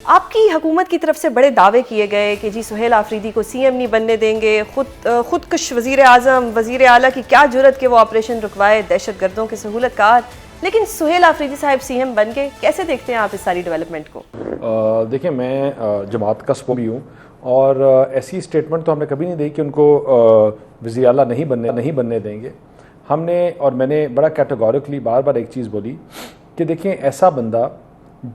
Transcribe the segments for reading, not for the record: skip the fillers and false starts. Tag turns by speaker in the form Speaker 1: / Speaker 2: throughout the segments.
Speaker 1: आपकी हुकूमत की तरफ से बड़े दावे किए गए कि जी सुहेल आफरीदी को सीएम नहीं बनने देंगे, खुदकुश वज़ीर आज़म वज़ीर आला की क्या जुर्रत कि वो ऑपरेशन रुकवाए, दहशत गर्दों के सहूलतकार, लेकिन सुहेल आफरीदी साहब सीएम बन गए। कैसे देखते हैं आप इस सारी डेवलपमेंट को?
Speaker 2: देखिए, मैं जमात का स्पोक भी हूँ और ऐसी स्टेटमेंट तो हमने कभी नहीं दी कि उनको वज़ीर आला नहीं बनने देंगे। हमने और मैंने बड़ा कैटेगोरिकली बार बार एक चीज़ बोली कि देखें, ऐसा बंदा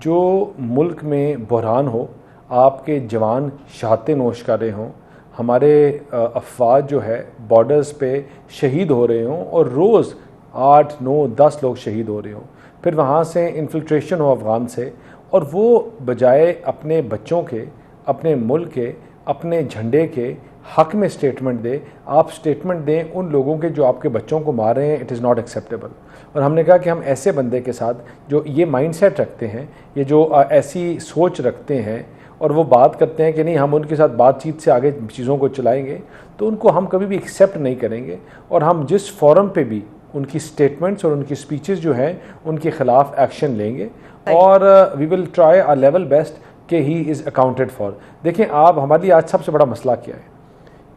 Speaker 2: जो मुल्क में बहरान हो, आपके जवान शहादतें नोश कर रहे हों, हमारे अफवाज जो है बॉर्डर्स पे शहीद हो रहे हों और रोज़ 8, 9, 10 लोग शहीद हो रहे हों, फिर वहाँ से इन्फिल्ट्रेशन हो अफ़गान से, और वो बजाय अपने बच्चों के, अपने मुल्क के, अपने झंडे के हक़ में स्टेटमेंट दे, आप स्टेटमेंट दें उन लोगों के जो आपके बच्चों को मार रहे हैं। It is not acceptable. और हमने कहा कि हम ऐसे बंदे के साथ जो ये माइंडसेट रखते हैं, ये जो ऐसी सोच रखते हैं और वो बात करते हैं कि नहीं हम उनके साथ बातचीत से आगे चीज़ों को चलाएंगे, तो उनको हम कभी भी एक्सेप्ट नहीं करेंगे। और हम जिस फोरम पे भी उनकी स्टेटमेंट्स और उनकी स्पीचेस जो हैं उनके ख़िलाफ़ एक्शन लेंगे और we will try our level best कि ही इज़ अकाउंटेड फॉर। देखें, आप हमारे लिए आज सबसे बड़ा मसला क्या है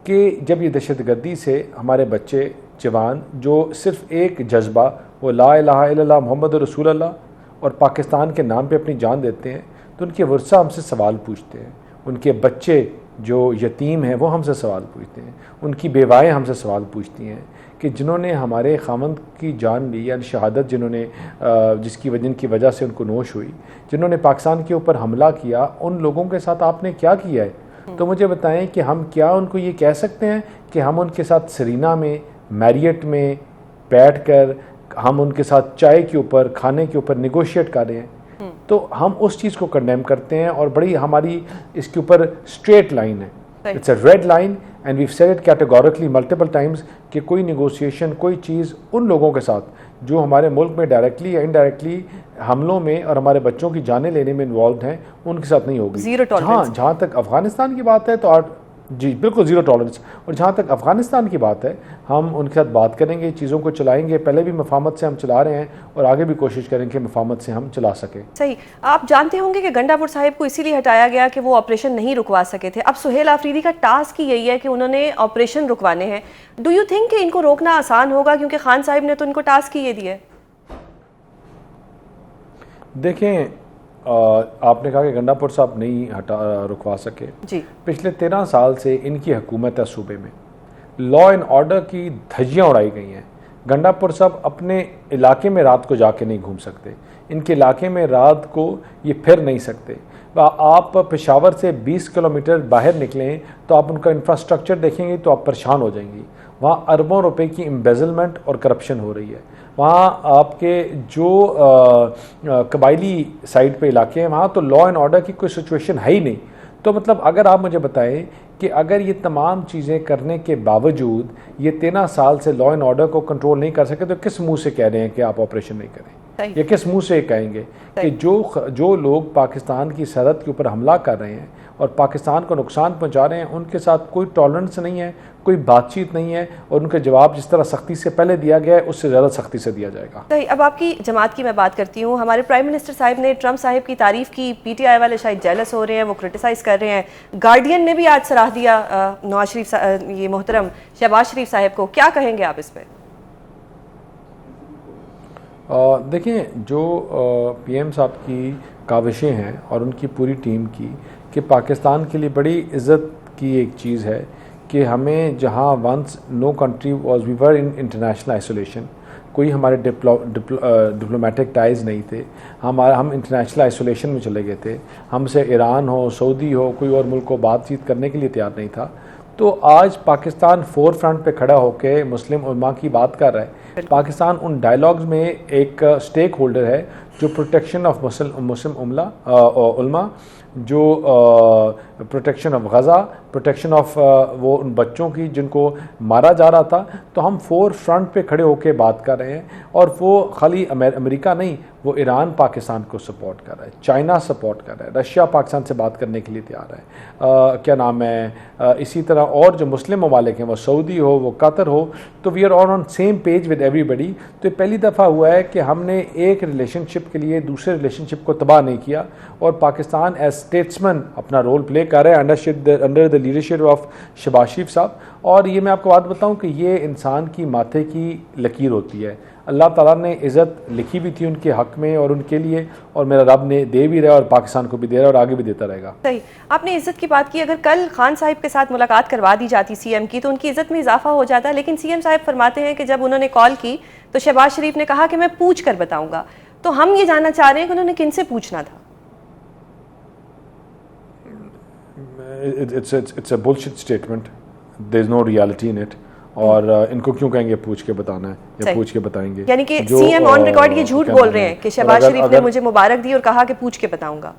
Speaker 2: कि जब ये दहशतगर्दी से हमारे बच्चे जवान जो सिर्फ़ एक जज्बा वो ला इलाहा इल्लल्लाह मोहम्मद रसूलुल्लाह और पाकिस्तान के नाम पे अपनी जान देते हैं, तो उनके वर्सा हमसे सवाल पूछते हैं, उनके बच्चे जो यतीम हैं वो हमसे सवाल पूछते हैं, उनकी बेवाएँ हमसे सवाल पूछती हैं कि जिन्होंने हमारे खामंद की जान ली, यानी शहादत जिन्होंने जिनकी वजह से उनको नोश हुई, जिन्होंने पाकिस्तान के ऊपर हमला किया, उन लोगों के साथ आपने क्या किया है? तो मुझे बताएं कि हम क्या उनको ये कह सकते हैं कि हम उनके साथ सरीना में, मैरियट में बैठकर हम उनके साथ चाय के ऊपर, खाने के ऊपर निगोशिएट कर रहे हैं? तो हम उस चीज़ को कंडेम करते हैं और बड़ी हमारी इसके ऊपर स्ट्रेट लाइन है। It's a red line and we've said it categorically multiple times कि कोई निगोशिएशन, कोई चीज़ उन लोगों के साथ जो हमारे मुल्क में डायरेक्टली या इनडायरेक्टली हमलों में और हमारे बच्चों की जानें लेने में इन्वॉल्व हैं, उनके साथ नहीं होगी।
Speaker 1: Zero tolerance.
Speaker 2: जहाँ तक अफगानिस्तान की बात है तो जी बिल्कुल ज़ीरो टॉलरेंस। और जहाँ तक अफ़गानिस्तान की बात है, हम उनके साथ बात करेंगे, चीज़ों को चलाएंगे। पहले भी मफामत से हम चला रहे हैं और आगे भी कोशिश करेंगे कि मफामत से हम चला सकें।
Speaker 1: सही। आप जानते होंगे कि गंडापुर साहिब को इसीलिए हटाया गया कि वो ऑपरेशन नहीं रुकवा सके थे। अब सुहेल आफरीदी का टास्क ही यही है कि उन्होंने ऑपरेशन रुकवाने हैं। डू यू थिंक कि इनको रोकना आसान होगा, क्योंकि खान साहिब ने तो इनको टास्क ही ये दिया है?
Speaker 2: देखें, आपने कहा कि गंडापुर साहब नहीं रुकवा सके
Speaker 1: जी।
Speaker 2: पिछले 13 साल से इनकी हुकूमत है, सूबे में लॉ एंड ऑर्डर की धज्जियाँ उड़ाई गई हैं। गंडापुर साहब अपने इलाके में रात को जाके नहीं घूम सकते, इनके इलाके में रात को ये फिर नहीं सकते। आप पेशावर से 20 किलोमीटर बाहर निकलें तो आप उनका इंफ्रास्ट्रक्चर देखेंगे तो आप परेशान हो जाएंगी। वहाँ अरबों रुपए की एम्बेजलमेंट और करप्शन हो रही है। वहाँ आपके जो कबायली साइड पे इलाके हैं, वहाँ तो लॉ एंड ऑर्डर की कोई सिचुएशन है ही नहीं। तो मतलब अगर आप मुझे बताएं कि अगर ये तमाम चीज़ें करने के बावजूद ये 13 साल से लॉ एंड ऑर्डर को कंट्रोल नहीं कर सके, तो किस मुंह से कह रहे हैं कि आप ऑपरेशन नहीं करें? ये किस मुंह से कहेंगे कि जो लोग पाकिस्तान की सरहद के ऊपर हमला कर रहे हैं और पाकिस्तान को नुकसान पहुंचा रहे हैं, उनके साथ कोई टॉलरेंस नहीं है, कोई बातचीत नहीं है, और उनका जवाब जिस तरह सख्ती से पहले दिया गया है उससे ज़्यादा सख्ती से दिया जाएगा।
Speaker 1: सही। अब आपकी जमात की मैं बात करती हूँ। हमारे प्राइम मिनिस्टर साहब ने ट्रंप साहब की तारीफ की, PTI वाले शायद जेलस हो रहे हैं, वो क्रिटिसाइज़ कर रहे हैं। गार्डियन ने भी आज सराह दिया नवाज शरीफ, ये मोहतरम शहबाज शरीफ साहब को। क्या कहेंगे आप इस पर?
Speaker 2: देखें, जो PM साहब की काविशें हैं और उनकी पूरी टीम की कि पाकिस्तान के लिए बड़ी इज़्ज़त की एक चीज़ है कि हमें जहां once no country was we were in international isolation, कोई हमारे डिप्लोमेटिक टाइज़ नहीं थे, हम इंटरनेशनल आइसोलेशन में चले गए थे, हमसे ईरान हो, सऊदी हो, कोई और मुल्क को बातचीत करने के लिए तैयार नहीं था। तो आज पाकिस्तान फोर फ्रंट पे खड़ा होकर मुस्लिम उलमा की बात कर रहा है। पाकिस्तान उन डायलॉग्स में एक स्टेक होल्डर है जो प्रोटेक्शन ऑफ मुस्लिम उलमा, जो protection of Gaza, protection of वो उन बच्चों की जिनको मारा जा रहा था, तो हम फोर फ्रंट पे खड़े होकर बात कर रहे हैं। और वो खाली अमेरिका नहीं, वो ईरान पाकिस्तान को सपोर्ट कर रहा है, चाइना सपोर्ट कर रहा है, रशिया पाकिस्तान से बात करने के लिए तैयार है, क्या नाम है, इसी तरह और जो मुस्लिम ममालिक हैं, वो सऊदी हो, वो कतर हो, तो we are on same page with everybody. तो ये पहली दफ़ा हुआ है कि हमने एक रिलेशनशिप के लिए दूसरे रिलेशनशिप को तबाह नहीं किया, और पाकिस्तान एज स्टेट्समैन अपना रोल प्ले कर रहा है under the leadership of Shahbaz Sharif sahab. और ये मैं आपको बात बताऊं कि ये इंसान की माथे की लकीर होती है। अल्लाह ताला ने इज़्ज़त लिखी भी थी उनके हक़ में और उनके लिए, और मेरा रब ने दे भी रहा है और पाकिस्तान को भी दे रहा है और आगे भी देता रहेगा।
Speaker 1: सही, आपने इज़्ज़त की बात की। अगर कल खान साहिब के साथ मुलाकात करवा दी जाती सीएम की तो उनकी इज़्ज़त में इजाफा हो जाता, लेकिन सीएम साहब फरमाते हैं कि जब उन्होंने कॉल की तो शहबाज शरीफ ने कहा कि मैं पूछ कर बताऊंगा। तो हम ये जानना चाह रहे हैं कि उन्होंने किन से पूछना था?
Speaker 2: It's a bullshit statement. There's no reality in it. और इनको क्यों कहेंगे पूछ के बताना है या पूछ के बताएंगे?
Speaker 1: यानी कि सीएम ऑन रिकॉर्ड ये झूठ बोल रहे हैं कि शहबाज शरीफ ने मुझे मुबारक दी और कहा कि पूछ के बताऊंगा।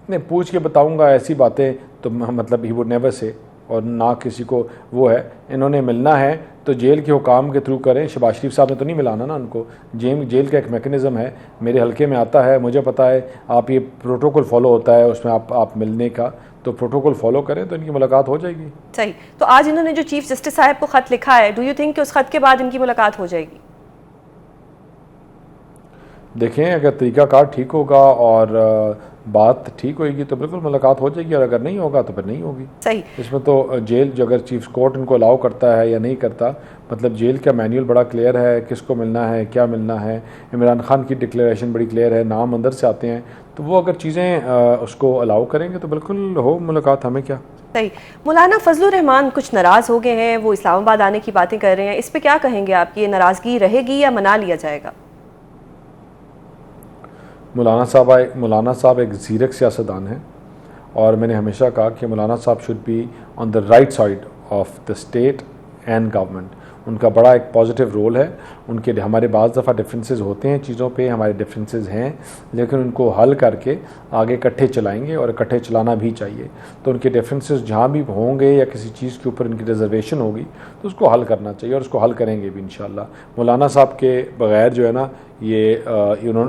Speaker 2: नहीं, पूछ के बताऊंगा ऐसी बातें तो मतलब ही वुड नेवर से, और ना किसी को वो है। इन्होंने मिलना है तो जेल के हुकाम के थ्रू करें। शहबाज शरीफ साहब ने तो नहीं मिलाना ना उनको। जेल का एक मैकेनिज़्म है, मेरे हल्के में आता है, मुझे पता है। आप ये प्रोटोकॉल फॉलो होता है उसमें आप मिलने का, तो प्रोटोकॉल फॉलो करें तो इनकी मुलाकात हो जाएगी।
Speaker 1: सही, तो आज इन्होंने जो चीफ जस्टिस साहब को ख़त लिखा है, डू यू थिंक कि उस ख़त के बाद इनकी मुलाकात हो जाएगी?
Speaker 2: देखें, अगर तरीक़ाकार ठीक होगा और बात ठीक होगी तो बिल्कुल मुलाकात हो जाएगी, और अगर नहीं होगा तो फिर नहीं होगी।
Speaker 1: सही,
Speaker 2: इसमें तो जेल जो अगर चीफ कोर्ट इनको अलाउ करता है या नहीं करता, मतलब जेल का मैनुअल बड़ा क्लियर है, किसको मिलना है, क्या मिलना है। इमरान खान की डिक्लेरेशन बड़ी क्लियर है, नाम अंदर से आते हैं, तो वो अगर चीज़ें उसको अलाउ करेंगे तो बिल्कुल हो मुलाकात, हमें क्या।
Speaker 1: सही। मौलाना फजलुर रहमान कुछ नाराज़ हो गए हैं, वो इस्लामाबाद आने की बातें कर रहे हैं, इस पर क्या कहेंगे आप? ये नाराज़गी रहेगी या मना लिया जाएगा?
Speaker 2: मौलाना साहब एक ज़ीरक सियासतदान हैं, और मैंने हमेशा कहा कि मौलाना साहब should be on the right side of the state and government. उनका बड़ा एक पॉजिटिव रोल है। उनके हमारे बाज़ दफ़ा डिफरेंसेस होते हैं, चीज़ों पे हमारे डिफरेंसेस हैं, लेकिन उनको हल करके आगे इकट्ठे चलाएंगे, और इकट्ठे चलाना भी चाहिए। तो उनके डिफरेंसेस जहाँ भी होंगे या किसी चीज़ के ऊपर उनकी रिजर्वेशन होगी तो उसको हल करना चाहिए, और उसको हल करेंगे भी इंशाअल्लाह। मौलाना साहब के बग़ैर जो है ना, ये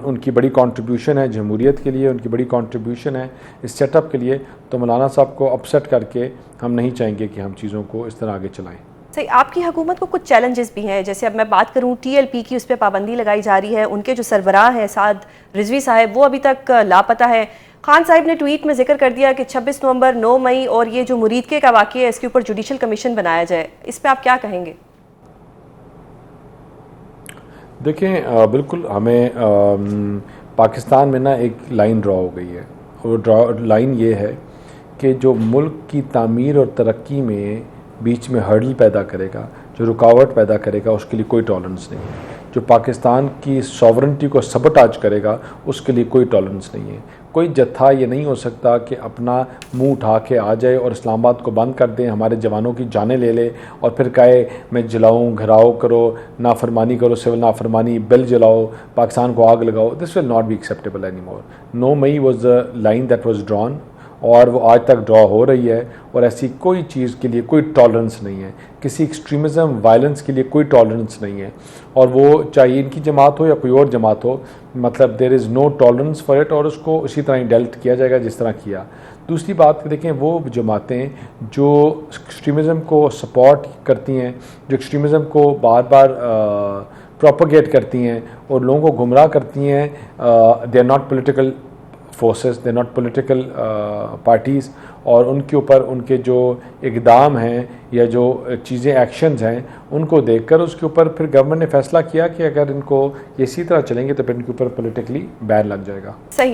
Speaker 2: उनकी बड़ी कंट्रीब्यूशन है जमहूरियत के लिए, उनकी बड़ी कंट्रीब्यूशन है इस सेटअप के लिए। तो मौलाना साहब को अपसेट करके हम नहीं चाहेंगे कि हम चीज़ों को इस तरह आगे चलाएं।
Speaker 1: सही, आपकी हुकूमत को कुछ चैलेंजेस भी हैं, जैसे अब मैं बात करूं TLP की, उस पर पाबंदी लगाई जा रही है। उनके जो सरबराह हैं साद रिजवी साहब, वो अभी तक लापता है। खान साहब ने ट्वीट में जिक्र कर दिया कि 26 नवंबर 9 मई और ये जो मुरीदके का वाक़या है, इसके ऊपर जुडिशल कमीशन बनाया जाए। इस पर आप क्या कहेंगे?
Speaker 2: देखें, बिल्कुल हमें पाकिस्तान में ना एक लाइन ड्रॉ हो गई है, और लाइन ये है कि जो मुल्क की तामीर और तरक्की में बीच में हर्डल पैदा करेगा, जो रुकावट पैदा करेगा, उसके लिए कोई टॉलरेंस नहीं है। जो पाकिस्तान की सॉवरेंटी को सबटाज करेगा, उसके लिए कोई टॉलरेंस नहीं है। कोई जत्था ये नहीं हो सकता कि अपना मुंह उठा के आ जाए और इस्लामाबाद को बंद कर दें, हमारे जवानों की जानें ले ले, और फिर कहे मैं जलाऊं, घराव करो, नाफरमानी करो, सिविल नाफरमानी, बिल जलाओ, पाकिस्तान को आग लगाओ। This will not be acceptable any more. 9 May was the line that was drawn, और वो आज तक ड्रॉ हो रही है, और ऐसी कोई चीज़ के लिए कोई टॉलरेंस नहीं है। किसी एक्सट्रीमिज़म, वायलेंस के लिए कोई टॉलरेंस नहीं है, और वो चाहे इनकी जमात हो या कोई और जमात हो, मतलब there is no tolerance for it, और उसको उसी तरह ही डेल्ट किया जाएगा जिस तरह किया। दूसरी बात देखें, वो जमातें जो एक्सट्रीमिज़म को सपोर्ट करती हैं, जो एक्सट्रीमिज़म को बार बार प्रोपोगेट करती हैं और लोगों को गुमराह करती हैं, they are not political forces, they not political parties, और उनके ऊपर उनके जो इक़दाम हैं या जो चीज़ें एक्शंस हैं, उनको देखकर उसके ऊपर फिर गवर्नमेंट ने फैसला किया कि अगर इनको इसी तरह चलेंगे तो फिर इनके ऊपर पॉलिटिकली बैन लग जाएगा।
Speaker 1: सही।